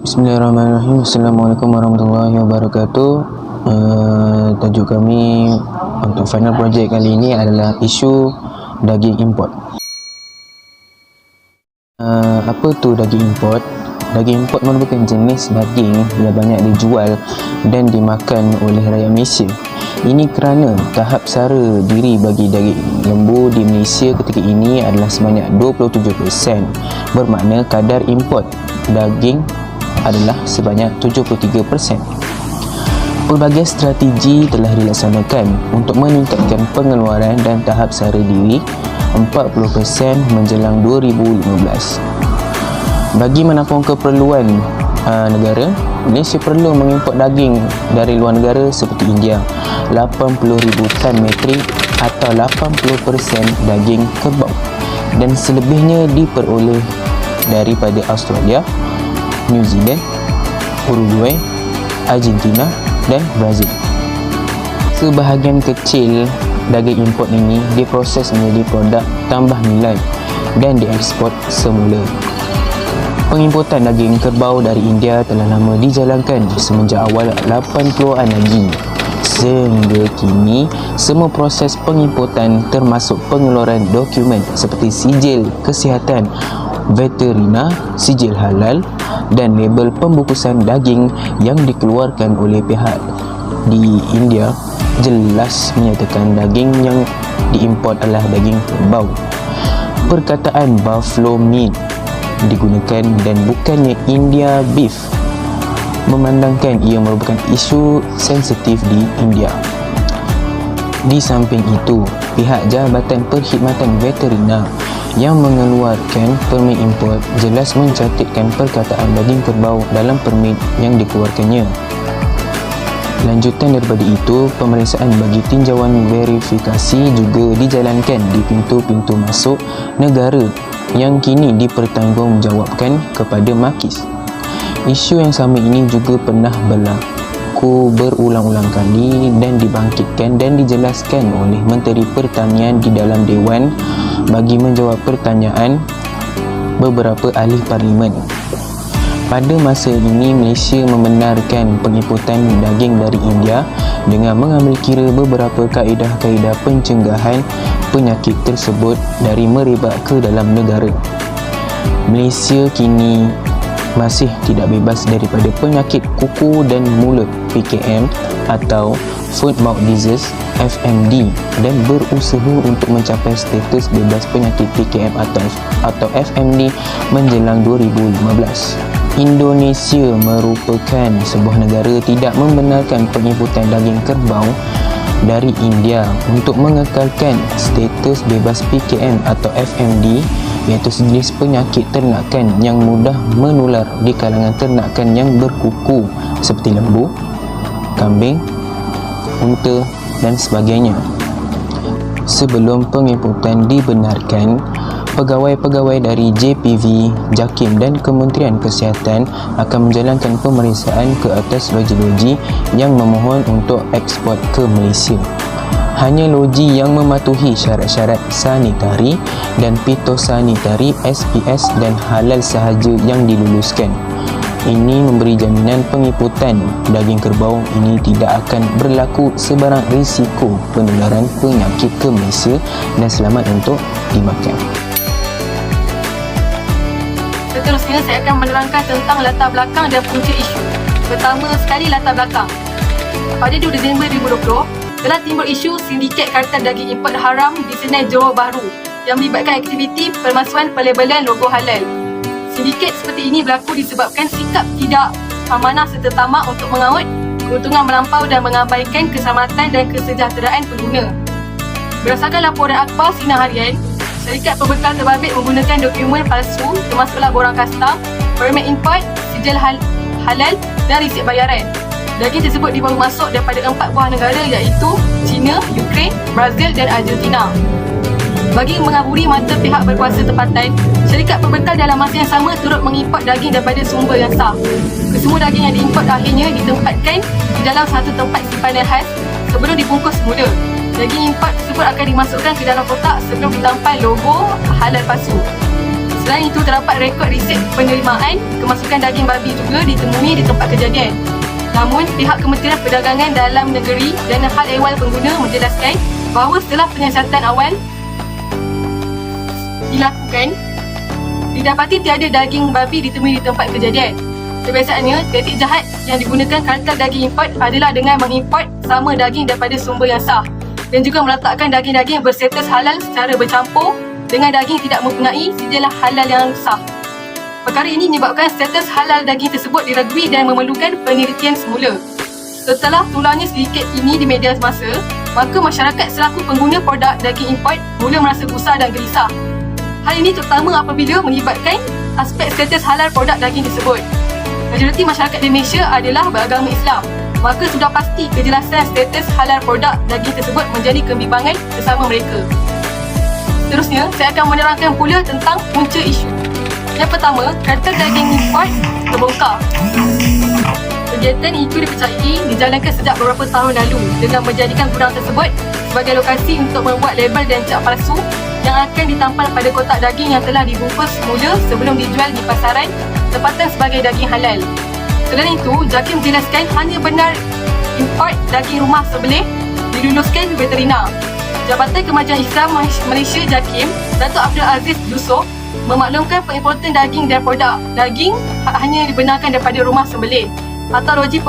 Bismillahirrahmanirrahim. Assalamualaikum warahmatullahi wabarakatuh. Tajuk kami untuk final project kali ini adalah isu daging import. Apa tu daging import? Daging import merupakan jenis daging yang banyak dijual dan dimakan oleh rakyat Malaysia. Ini kerana tahap sara diri bagi daging lembu di Malaysia ketika ini adalah sebanyak 27%. Bermakna kadar import daging adalah sebanyak 73%. Pelbagai strategi telah dilaksanakan untuk meningkatkan pengeluaran dan tahap sara diri 40% menjelang 2015. Bagi menampung keperluan negara, Malaysia perlu mengimport daging dari luar negara seperti India 80,000 tan metrik atau 80% daging kerbau, dan selebihnya diperoleh daripada Australia, New Zealand, Uruguay, Argentina dan Brazil. Sebahagian kecil daging import ini diproses menjadi produk tambah nilai dan diekspor semula. Pengimportan daging kerbau dari India telah lama dijalankan semenjak awal 80-an lagi. Sehingga kini, semua proses pengimportan termasuk pengeluaran dokumen seperti sijil kesihatan veterina, sijil halal dan label pembungkusan daging yang dikeluarkan oleh pihak di India jelas menyatakan daging yang diimport adalah daging kerbau. Perkataan buffalo meat digunakan dan bukannya India beef, memandangkan ia merupakan isu sensitif di India. Di samping itu, pihak Jabatan Perkhidmatan Veterina yang mengeluarkan permit import jelas mencantikkan perkataan daging kerbau dalam permit yang dikeluarkannya. Lanjutan daripada itu, pemeriksaan bagi tinjauan verifikasi juga dijalankan di pintu-pintu masuk negara yang kini dipertanggungjawabkan kepada Makis. Isu yang sama ini juga pernah berlaku berulang-ulang kali dan dibangkitkan dan dijelaskan oleh Menteri Pertanian di dalam Dewan bagi menjawab pertanyaan beberapa ahli parlimen. Pada masa ini, Malaysia membenarkan pengimportan daging dari India dengan mengambil kira beberapa kaedah-kaedah pencegahan penyakit tersebut dari merebak ke dalam negara. Malaysia kini masih tidak bebas daripada penyakit kuku dan mulut PKM atau Foot Mouth Disease FMD dan berusaha untuk mencapai status bebas penyakit PKM atau FMD menjelang 2015. Indonesia merupakan sebuah negara tidak membenarkan pengimportan daging kerbau dari India untuk mengekalkan status bebas PKM atau FMD, iaitu sejenis penyakit ternakan yang mudah menular di kalangan ternakan yang berkuku seperti lembu, kambing, unta dan sebagainya. Sebelum pengimportan dibenarkan, pegawai-pegawai dari JPV, JAKIM dan Kementerian Kesihatan akan menjalankan pemeriksaan ke atas loji-loji yang memohon untuk ekspor ke Malaysia. Hanya loji yang mematuhi syarat-syarat sanitari dan fitosanitari SPS dan halal sahaja yang diluluskan. Ini memberi jaminan pengimportan daging kerbau ini tidak akan berlaku sebarang risiko penularan penyakit ke Malaysia dan selamat untuk dimakan. Seterusnya, saya akan menerangkan tentang latar belakang dan punca isu. Pertama sekali, latar belakang. Pada 2 Disember 2020, telah timbul isu sindiket kartel daging import haram di Senai Johor Bahru yang melibatkan aktiviti pemalsuan pelabelan logo halal. Sindiket seperti ini berlaku disebabkan sikap tidak amanah serta tamak untuk mengaut keuntungan melampau dan mengabaikan keselamatan dan kesejahteraan pengguna. Berdasarkan laporan akhbar Sinar Harian, syarikat pembekal terbabit menggunakan dokumen palsu termasuklah borang kastam, permit import, sijil halal dan resit bayaran. Daging tersebut dibawa masuk daripada 4 buah negara iaitu China, Ukraine, Brazil dan Argentina. Bagi mengaburi mata pihak berkuasa tempatan, syarikat pembekal dalam masa yang sama turut mengimport daging daripada sumber yang sah. Kesemua daging yang diimport akhirnya ditempatkan di dalam satu tempat simpanan khas sebelum dibungkus semula. Daging import tersebut akan dimasukkan ke dalam kotak sebelum ditampal logo halal palsu. Selain itu, terdapat rekod riset penerimaan kemasukan daging babi juga ditemui di tempat kejadian. Namun, pihak Kementerian Perdagangan Dalam Negeri dan Hal Ehwal Pengguna menjelaskan bahawa setelah penyiasatan awal dilakukan, didapati tiada daging babi ditemui di tempat kejadian. Kebiasaannya, taktik jahat yang digunakan kartel daging import adalah dengan mengimport sama daging daripada sumber yang sah dan juga meletakkan daging-daging berstatus halal secara bercampur dengan daging tidak mempunyai sijilah halal yang sah. Perkara ini menyebabkan status halal daging tersebut diragui dan memerlukan penelitian semula. Setelah tulangnya sedikit ini di media masa, maka masyarakat selaku pengguna produk daging import mula merasa gusar dan gelisah. Hal ini terutama apabila melibatkan aspek status halal produk daging tersebut. Majoriti masyarakat di Malaysia adalah beragama Islam, maka sudah pasti kejelasan status halal produk daging tersebut menjadi kebimbangan bersama mereka. Seterusnya, saya akan menerangkan pula tentang punca isu. Yang pertama, kartel daging import terbongkar. Kegiatan itu dipercayai dijalankan sejak beberapa tahun lalu dengan menjadikan gudang tersebut sebagai lokasi untuk membuat label dan cap palsu yang akan ditampal pada kotak daging yang telah dibungkus semula sebelum dijual di pasaran tempatan sebagai daging halal. Selain itu, JAKIM menjelaskan hanya benar import daging rumah sembelih diluluskan veterina. Jabatan Kemajuan Islam Malaysia JAKIM, Datuk Abdul Aziz Yusof, memaklumkan pengimportan daging dan produk daging hanya dibenarkan daripada rumah sembelih atau loji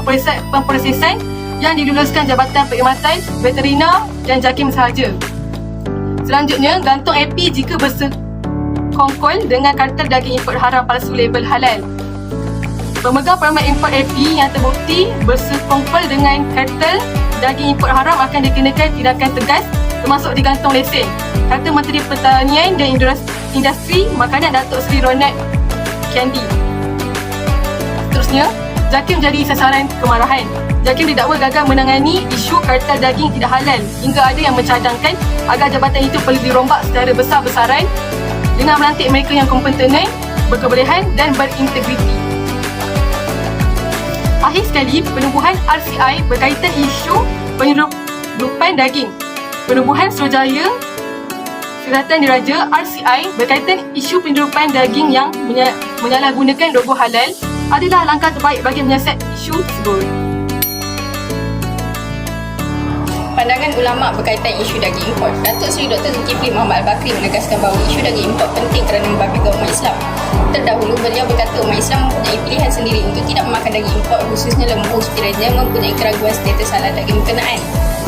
pemprosesan yang diluluskan Jabatan Perkhidmatan Veterina dan JAKIM sahaja. Selanjutnya, gantung AP jika bersekongkol dengan kartel daging import haram palsu label halal. Pemegang permit import AP yang terbukti bersekongkol dengan kartel daging import haram akan dikenakan tindakan tegas termasuk digantung lesen, kata Menteri Pertanian dan Industri Makanan Datuk Seri Ronald Kendi. Seterusnya, JAKIM jadi sasaran kemarahan. JAKIM didakwa gagal menangani isu kartel daging tidak halal hingga ada yang mencadangkan agar jabatan itu perlu dirombak secara besar-besaran dengan melantik mereka yang kompeten, berkebolehan dan berintegriti. Akhir sekali, penubuhan RCI berkaitan isu penyelundupan daging. Penubuhan Suruhanjaya Kesihatan Diraja RCI berkaitan isu penyelundupan daging yang menyalahgunakan logo halal adalah langkah terbaik bagi menyiasat isu tersebut. Pandangan ulama berkaitan isu daging import. Datuk Seri Dr. Zulkifli Muhammad Al-Bakri menegaskan bahawa isu daging import penting kerana membabitkan umat Islam. Terdahulu, beliau berkata umat Islam mempunyai pilihan sendiri untuk tidak memakan daging import, khususnya lembu sekiranya mempunyai keraguan status halal daging berkenaan.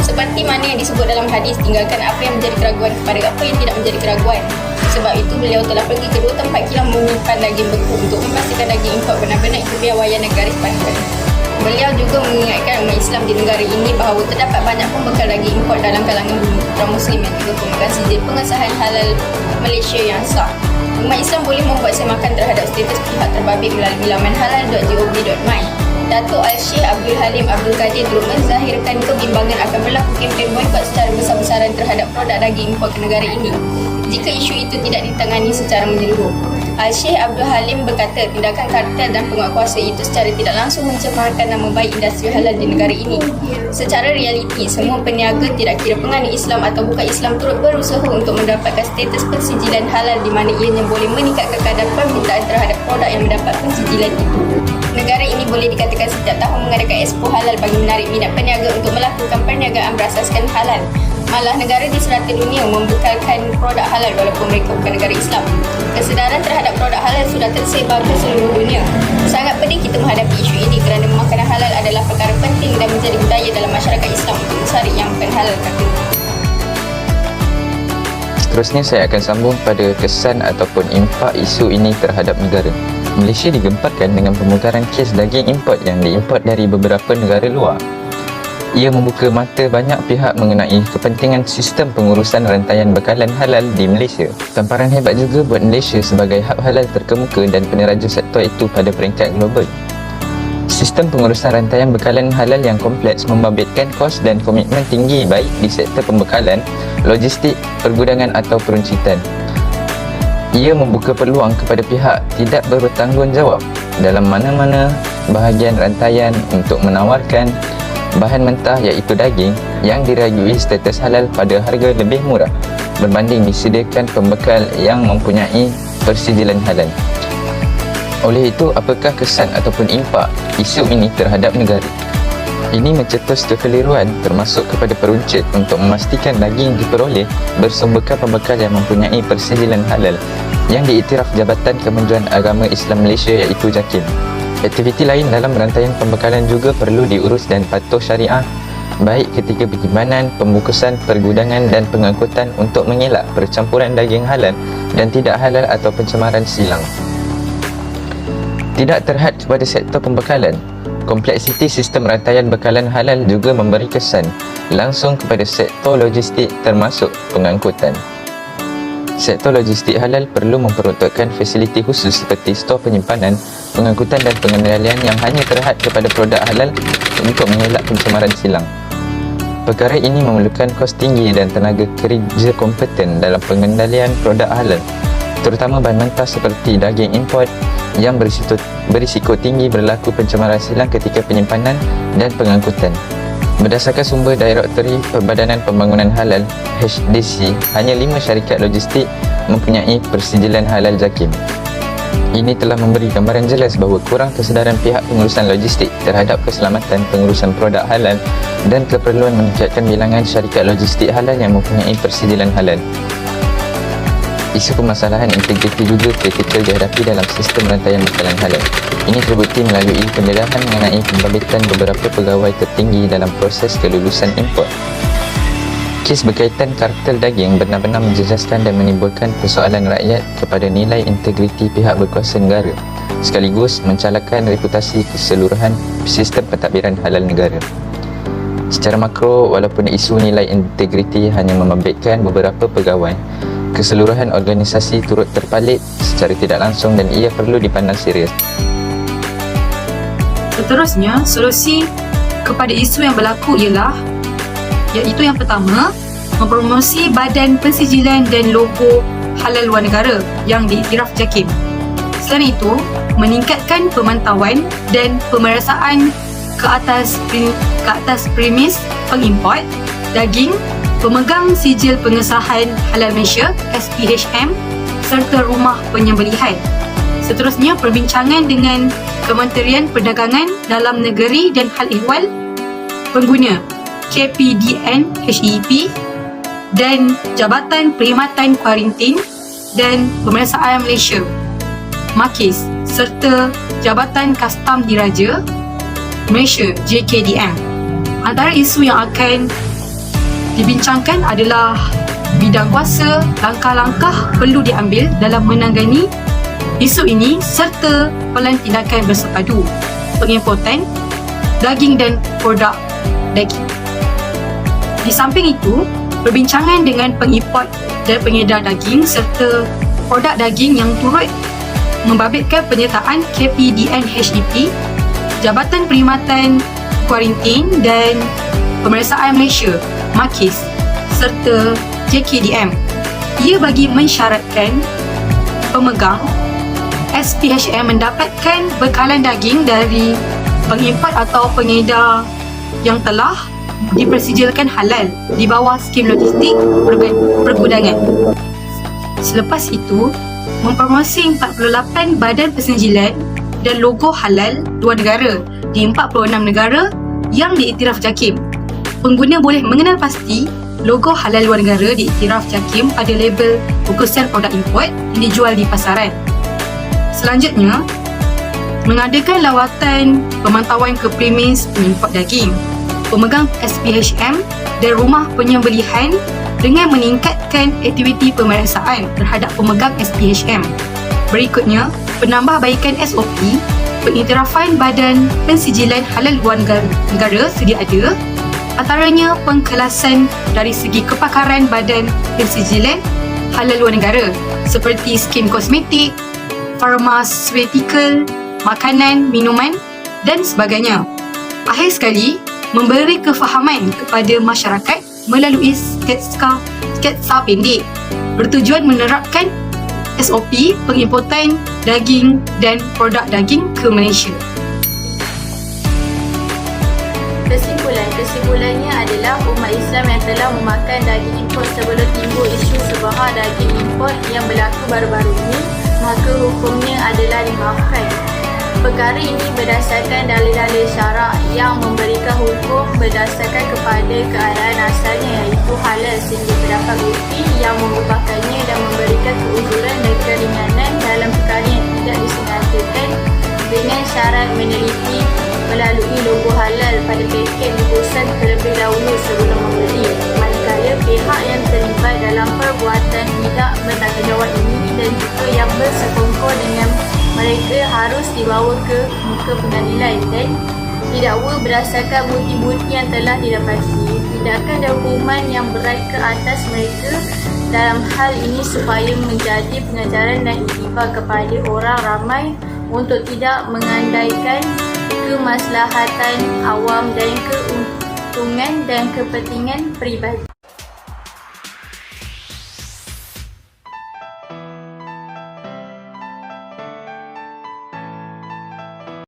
Seperti mana yang disebut dalam hadis, tinggalkan apa yang menjadi keraguan kepada apa yang tidak menjadi keraguan. Sebab itu, beliau telah pergi ke dua tempat kilang menyimpan daging beku untuk memastikan daging import benar-benar ikut piawaian garis pantai. Beliau juga mengingatkan umat Islam di negara ini bahawa terdapat banyak pembekal daging import dalam kalangan muslim yang juga pemegang sijil pengesahan halal Malaysia yang sah. Umat Islam boleh membuat semakan terhadap status pihak terbabit melalui laman halal.gov.my. Datuk Al-Syekh Abdul Halim Abdul Qadir turut menzahirkan kebimbangan akan berlaku kempen boikot secara besar-besaran terhadap produk daging import ke negara ini jika isu itu tidak ditangani secara menyeluruh. Al-Syekh Abdul Halim berkata tindakan kartel dan penguatkuasa itu secara tidak langsung mencemarkan nama baik industri halal di negara ini. Secara realiti, semua peniaga tidak kira penganut Islam atau bukan Islam turut berusaha untuk mendapatkan status pensijilan halal di mana ianya boleh meningkatkan kadar permintaan terhadap produk yang mendapat pensijilan itu. Negara ini boleh dikatakan setiap tahun mengadakan expo halal bagi menarik minat peniaga untuk melakukan perniagaan berasaskan halal. Malah negara di serata dunia membekalkan produk halal walaupun mereka bukan negara Islam. Kesedaran terhadap produk halal sudah tersebar ke seluruh dunia. Sangat penting kita menghadapi isu ini kerana makanan halal adalah perkara penting dan menjadi budaya dalam masyarakat Islam untuk mencari yang bukan halal kata. Seterusnya saya akan sambung pada kesan ataupun impak isu ini terhadap negara. Malaysia digemparkan dengan pemekaran kes daging import yang diimport dari beberapa negara luar. Ia membuka mata banyak pihak mengenai kepentingan sistem pengurusan rantaian bekalan halal di Malaysia. Tamparan hebat juga buat Malaysia sebagai hub halal terkemuka dan peneraja sektor itu pada peringkat global. Sistem pengurusan rantaian bekalan halal yang kompleks membabitkan kos dan komitmen tinggi baik di sektor pembekalan, logistik, pergudangan atau peruncitan. Ia membuka peluang kepada pihak tidak bertanggungjawab dalam mana-mana bahagian rantaian untuk menawarkan bahan mentah iaitu daging yang diragui status halal pada harga lebih murah berbanding disediakan pembekal yang mempunyai persijilan halal. Oleh itu, apakah kesan ataupun impak isu ini terhadap negara? Ini mencetus kekeliruan termasuk kepada peruncit untuk memastikan daging diperoleh bersumberkan pembekal yang mempunyai persijilan halal yang diiktiraf Jabatan Kementerian Agama Islam Malaysia iaitu JAKIM. Aktiviti lain dalam rantaian pembekalan juga perlu diurus dan patuh syariah, baik ketika penyimpanan, pembungkusan, pergudangan dan pengangkutan untuk mengelak percampuran daging halal dan tidak halal atau pencemaran silang. Tidak terhad kepada sektor pembekalan, kompleksiti sistem rantaian bekalan halal juga memberi kesan langsung kepada sektor logistik termasuk pengangkutan. Sektor logistik halal perlu memperuntukkan fasiliti khusus seperti stor penyimpanan, pengangkutan dan pengendalian yang hanya terhad kepada produk halal untuk mengelak pencemaran silang. Perkara ini memerlukan kos tinggi dan tenaga kerja kompeten dalam pengendalian produk halal, terutama bahan mentah seperti daging import yang berisiko tinggi berlaku pencemaran silang ketika penyimpanan dan pengangkutan. Berdasarkan sumber Direktori Perbadanan Pembangunan Halal HDC, hanya 5 syarikat logistik mempunyai persijilan halal JAKIM. Ini telah memberi gambaran jelas bahawa kurang kesedaran pihak pengurusan logistik terhadap keselamatan pengurusan produk halal dan keperluan meningkatkan bilangan syarikat logistik halal yang mempunyai persijilan halal. Isu permasalahan integriti juga kritikal dihadapi dalam sistem rantaian bekalan halal. Ini terbukti melalui pendedahan mengenai pembabitkan beberapa pegawai tertinggi dalam proses kelulusan import. Kes berkaitan kartel daging benar-benar menjejaskan dan menimbulkan persoalan rakyat kepada nilai integriti pihak berkuasa negara, sekaligus mencalahkan reputasi keseluruhan sistem pentadbiran halal negara. Secara makro, walaupun isu nilai integriti hanya membabitkan beberapa pegawai, keseluruhan organisasi turut terpalit secara tidak langsung dan ia perlu dipandang serius. Seterusnya, solusi kepada isu yang berlaku ialah iaitu yang pertama, mempromosi badan pensijilan dan logo halal luar negara yang diiktiraf JAKIM. Selain itu, meningkatkan pemantauan dan pemerasaan ke atas premis pengimport daging, pemegang sijil pengesahan halal Malaysia SPHM serta rumah penyembelihan. Seterusnya, perbincangan dengan Kementerian Perdagangan Dalam Negeri dan Hal Ehwal Pengguna KPDN HEP dan Jabatan Perkhidmatan Kuarantin dan Pemeriksaan Malaysia MAKIS serta Jabatan Kastam Diraja Malaysia JKDM. Antara isu yang akan dibincangkan adalah bidang kuasa, langkah-langkah perlu diambil dalam menangani isu ini serta pelan tindakan bersepadu pengimportan daging dan produk daging. Di samping itu, perbincangan dengan pengimport dan pengedar daging serta produk daging yang turut membabitkan penyertaan KPDN HEP, Jabatan Perkhidmatan Kuarantin dan Pemeriksaan Malaysia MAKIS serta JKDM. Ia bagi mensyaratkan pemegang SPHM mendapatkan bekalan daging dari pengimport atau pengedar yang telah dipersijilkan halal di bawah skim logistik pergudangan. Selepas itu, mempromosi 48 badan pensijilan dan logo halal luar negara di 46 negara yang diiktiraf JAKIM. Pengguna boleh mengenal pasti logo halal luar negara diiktiraf JAKIM pada label bungkusan produk import yang dijual di pasaran. Selanjutnya, mengadakan lawatan pemantauan ke premis pengimport daging, pemegang SPHM dan rumah penyembelihan dengan meningkatkan aktiviti pemeriksaan terhadap pemegang SPHM. Berikutnya, penambahbaikan SOP pengiktirafan badan pensijilan halal luar negara sedia ada, antaranya pengkelasan dari segi kepakaran badan pensijilan halal luar negara seperti skim kosmetik, farmaceutical, makanan, minuman dan sebagainya. Akhir sekali, memberi kefahaman kepada masyarakat melalui sketsa pendek bertujuan menerapkan SOP pengimportan daging dan produk daging ke Malaysia. Kesimpulannya adalah umat Islam yang telah memakan daging import sebelum timbul isu sebarang daging import yang berlaku baru-baru ini maka hukumnya adalah dimaafkan. Perkara ini berdasarkan dalil-dalil syarak yang memberikan hukum berdasarkan kepada keadaan asalnya, iaitu halal sehingga terdapat bukti yang mengubahkannya dan memberikan keuzuran dan keringanan dalam perkara yang tidak disengajakan dengan syarat meneliti melalui logo halal pada paket dipesan terlebih dahulu sebelum membeli. Manakala pihak yang terlibat dalam perbuatan tidak bertanggungjawab ini dan juga yang bersekongkol dengan mereka harus dibawa ke muka pengadilan dan didakwa berdasarkan bukti-bukti yang telah didapati. Tindakan dan hukuman yang berat ke atas mereka dalam hal ini supaya menjadi pengajaran dan iktibar kepada orang ramai untuk tidak mengandaikan kemaslahatan awam dan keuntungan dan kepentingan peribadi.